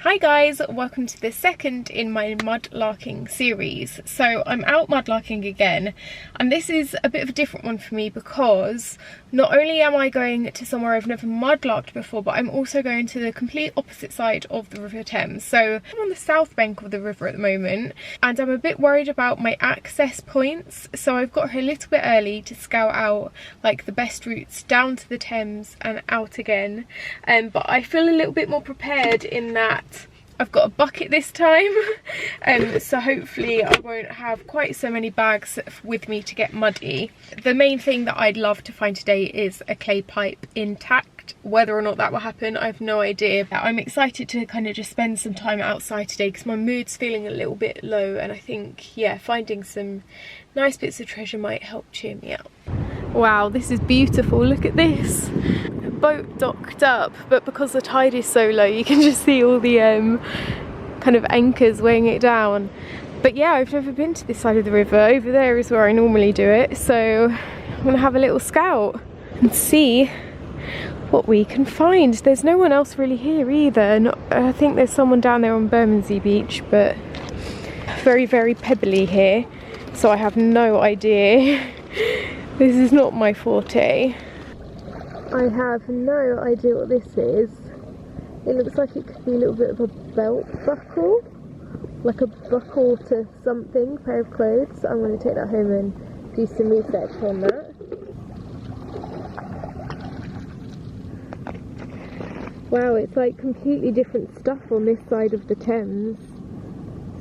Hi guys, welcome to the second in my mudlarking series. So I'm out mudlarking again, and this is a bit of a different one for me because not only am I going to somewhere I've never mudlarked before, but I'm also going to the complete opposite side of the River Thames. So I'm on the south bank of the river at the moment, and I'm a bit worried about my access points. So I've got here a little bit early to scout out like the best routes down to the Thames and out again. But I feel a little bit more prepared in that I've got a bucket this time, so hopefully I won't have quite so many bags with me to get muddy. The main thing that I'd love to find today is a clay pipe intact. Whether or not that will happen, I have no idea. I'm excited to kind of just spend some time outside today because my mood's feeling a little bit low, and I think, yeah, finding some nice bits of treasure might help cheer me up. Wow, this is beautiful. Look at this. Boat docked up, but because the tide is so low you can just see all the kind of anchors weighing it down. But yeah, I've never been to this side of the river. Over there is where I normally do it, so I'm gonna have a little scout and see what we can find. There's no one else really here either. I think there's someone down there on Bermondsey Beach, but very pebbly here, so I have no idea. This is not my forte. I have no idea what this is. It looks like it could be a little bit of a belt buckle, like a buckle to something, pair of clothes. I'm going to take that home and do some research on that. Wow, it's like completely different stuff on this side of the Thames.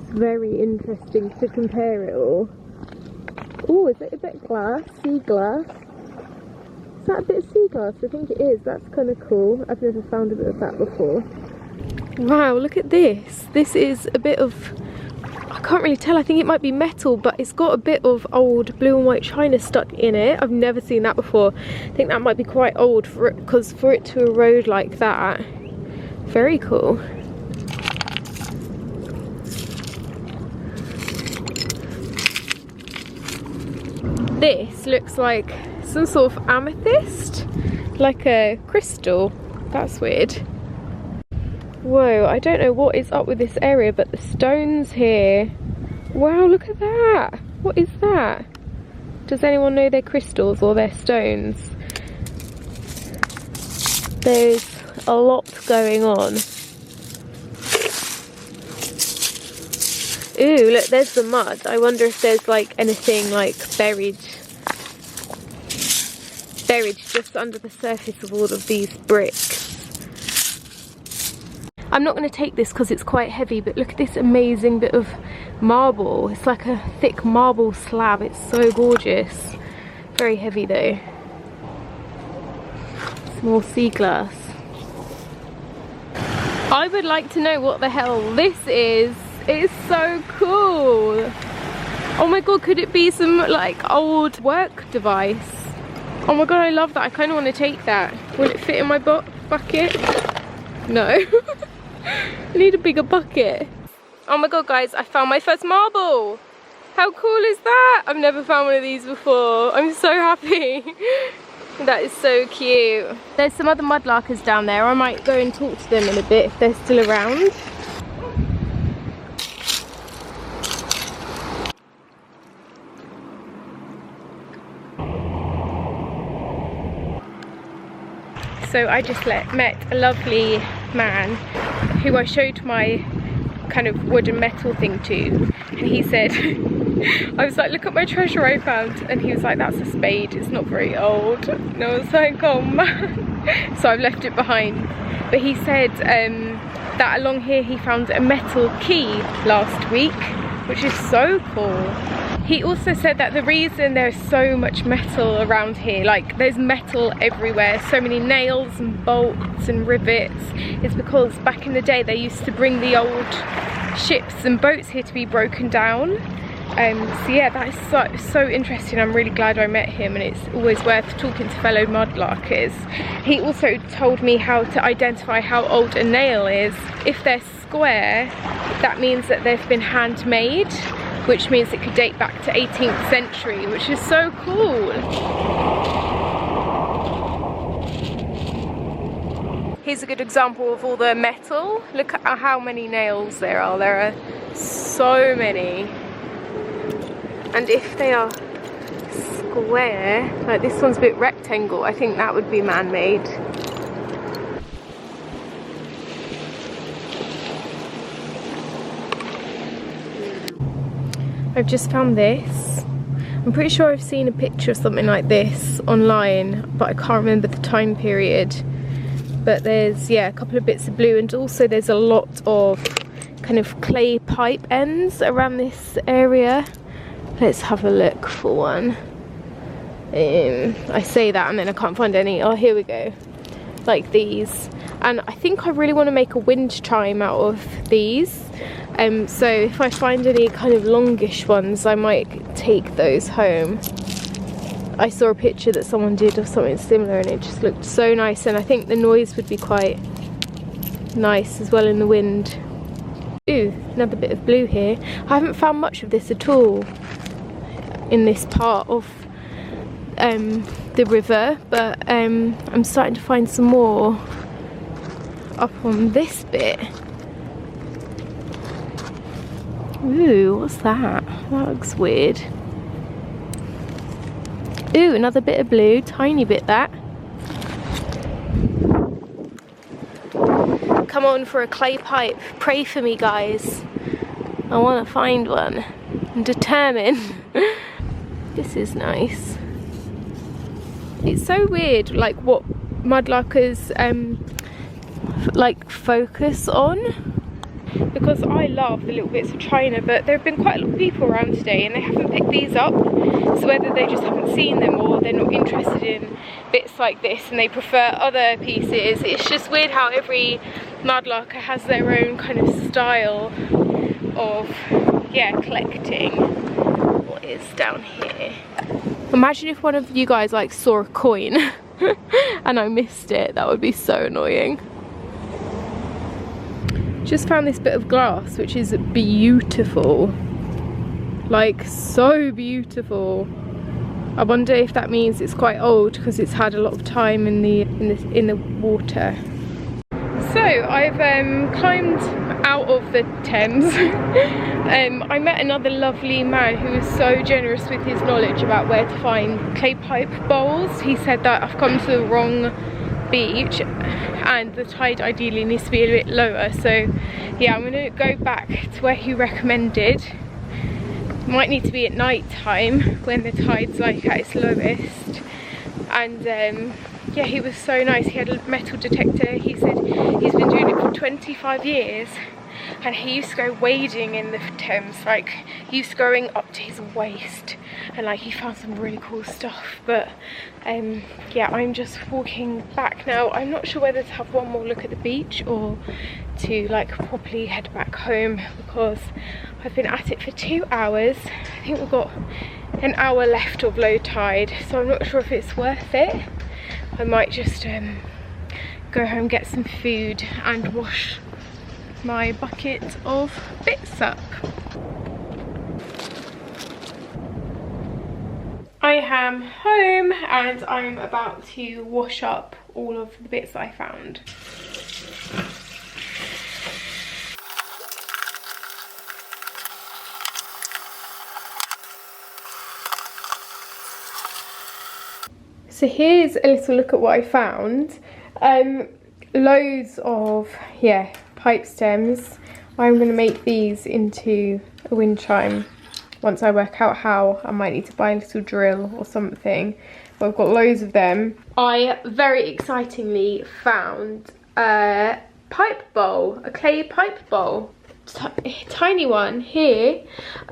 It's very interesting to compare it all. Oh, is it a bit glass? Sea glass? Is that a bit of sea glass? I think it is. That's kind of cool. I've never found a bit of that before. Wow, look at this. This is a bit of, I can't really tell. I think it might be metal, but it's got a bit of old blue and white china stuck in it. I've never seen that before. I think that might be quite old for it, because for it to erode like that. Very cool. This looks like some sort of amethyst, like a crystal. That's weird. Whoa, I don't know what is up with this area, but the stones here, wow, look at that. What is that? Does anyone know they're crystals or they're stones? There's a lot going on. Ooh, look, there's the mud. I wonder if there's like anything like buried just under the surface of all of these bricks. I'm not going to take this because it's quite heavy, but look at this amazing bit of marble. It's like a thick marble slab. It's so gorgeous. Very heavy though. Small sea glass. I would like to know what the hell this is. It's so cool. Oh my god, could it be some like old work device? Oh my god, I love that. I kind of want to take that. Will it fit in my bucket? No. I need a bigger bucket. Oh my god, guys, I found my first marble. How cool is that? I've never found one of these before. I'm so happy. That is so cute. There's some other mudlarkers down there. I might go and talk to them in a bit if they're still around. So I just met a lovely man who I showed my kind of wood and metal thing to, and he said, I was like, look at my treasure I found, and he was like, that's a spade, it's not very old. And I was like, oh man. So I've left it behind. But he said that along here he found a metal key last week, which is so cool. He also said that the reason there's so much metal around here, like there's metal everywhere, so many nails and bolts and rivets, is because back in the day they used to bring the old ships and boats here to be broken down. So yeah, that is so interesting. I'm really glad I met him, and it's always worth talking to fellow mudlarkers. He also told me how to identify how old a nail is. If they're square, that means that they've been handmade, which means it could date back to 18th century, which is so cool. Here's a good example of all the metal. Look at how many nails there are. There are so many. And if they are square, like this one's a bit rectangle, I think that would be man-made. I've just found this. I'm pretty sure I've seen a picture of something like this online, but I can't remember the time period. But there's, yeah, a couple of bits of blue, and also there's a lot of kind of clay pipe ends around this area. Let's have a look for one. I say that and then I can't find any. Oh, here we go. Like these. And I think I really want to make a wind chime out of these. So if I find any kind of longish ones, I might take those home. I saw a picture that someone did of something similar and it just looked so nice, and I think the noise would be quite nice as well in the wind. Ooh, another bit of blue here. I haven't found much of this at all in this part of the river, but I'm starting to find some more up on this bit. Ooh, what's that? That looks weird. Ooh, another bit of blue, tiny bit that. Come on for a clay pipe. Pray for me, guys. I want to find one. I'm determined. This is nice. It's so weird, like what mudlarkers like focus on. Because I love the little bits of china, but there have been quite a lot of people around today and they haven't picked these up. So whether they just haven't seen them or they're not interested in bits like this and they prefer other pieces. It's just weird how every mudlarker has their own kind of style of, yeah, collecting. What is down here? Imagine if one of you guys like saw a coin and I missed it. That would be so annoying. Just found this bit of glass which is beautiful, like so beautiful. I wonder if that means it's quite old because it's had a lot of time in the water. So I've climbed out of the Thames. I met another lovely man who was so generous with his knowledge about where to find clay pipe bowls. He said that I've come to the wrong beach and the tide ideally needs to be a bit lower, so yeah, I'm gonna go back to where he recommended. Might need to be at night time when the tide's like at its lowest. And yeah, he was so nice. He had a metal detector. He said he's been doing it for 25 years and he used to go wading in the Thames, like he used to going up to his waist, and like he found some really cool stuff. But yeah, I'm just walking back now. I'm not sure whether to have one more look at the beach or to like properly head back home because I've been at it for 2 hours. I think we've got an hour left of low tide, so I'm not sure if it's worth it. I might just go home, get some food and wash my bucket of bits up. I am home and I'm about to wash up all of the bits I found. So here's a little look at what I found. Loads of, yeah, pipe stems. I'm going to make these into a wind chime. Once I work out how, I might need to buy a little drill or something. But I've got loads of them. I very excitingly found a pipe bowl, a clay pipe bowl. Tiny one here.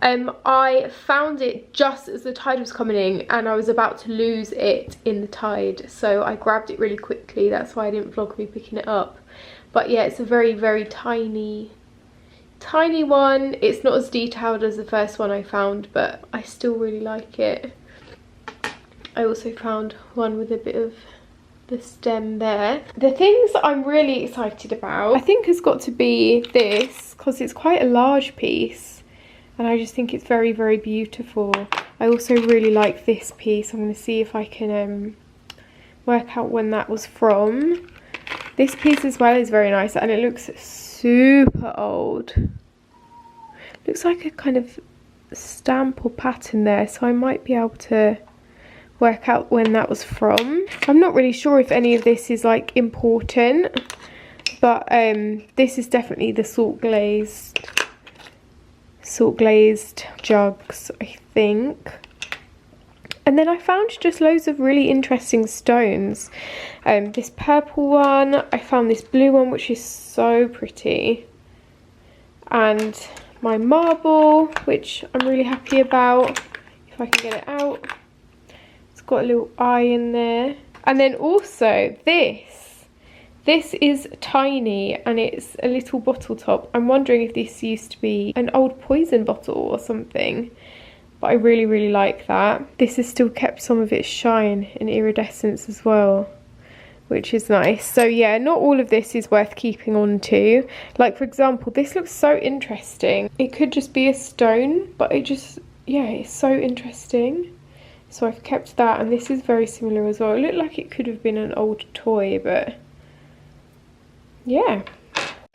I found it just as the tide was coming in and I was about to lose it in the tide, so I grabbed it really quickly. That's why I didn't vlog me picking it up. But yeah, it's a very tiny one. It's not as detailed as the first one I found, but I still really like it. I also found one with a bit of the stem there. The things I'm really excited about, I think, has got to be this, because it's quite a large piece and I just think it's very beautiful. I also really like this piece. I'm going to see if I can work out when that was from. This piece as well is very nice, and it looks super old. Looks like a kind of stamp or pattern there, so I might be able to work out when that was from. I'm not really sure if any of this is like important, but this is definitely the salt glazed jugs, I think. And then I found just loads of really interesting stones. This purple one, I found this blue one which is so pretty, and my marble, which I'm really happy about, if I can get it out. It's got a little eye in there. And then also this is tiny, and it's a little bottle top. I'm wondering if this used to be an old poison bottle or something, but I really, really like that. This has still kept some of its shine and iridescence as well, which is nice. So yeah, not all of this is worth keeping on to. Like for example, this looks so interesting. It could just be a stone, but it just, yeah, it's so interesting. So I've kept that, and this is very similar as well. It looked like it could have been an old toy, but yeah.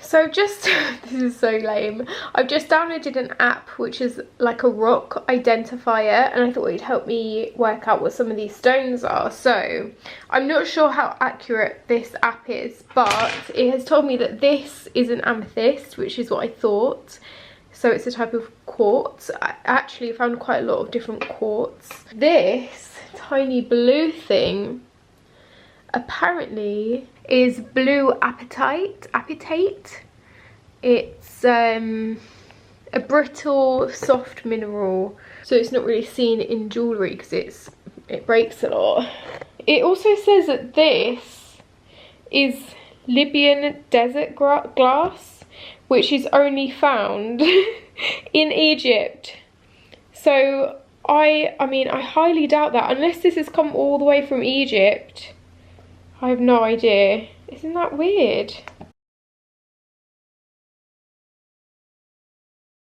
So just, this is so lame, I've just downloaded an app which is like a rock identifier, and I thought it'd help me work out what some of these stones are. So I'm not sure how accurate this app is, but it has told me that this is an amethyst, which is what I thought. So it's a type of quartz. I actually found quite a lot of different quartz. This tiny blue thing apparently is blue apatite. It's a brittle soft mineral, so it's not really seen in jewellery because it breaks a lot. It also says that this is Libyan desert glass, which is only found in Egypt. So I mean I highly doubt that, unless this has come all the way from Egypt. I have no idea. Isn't that weird?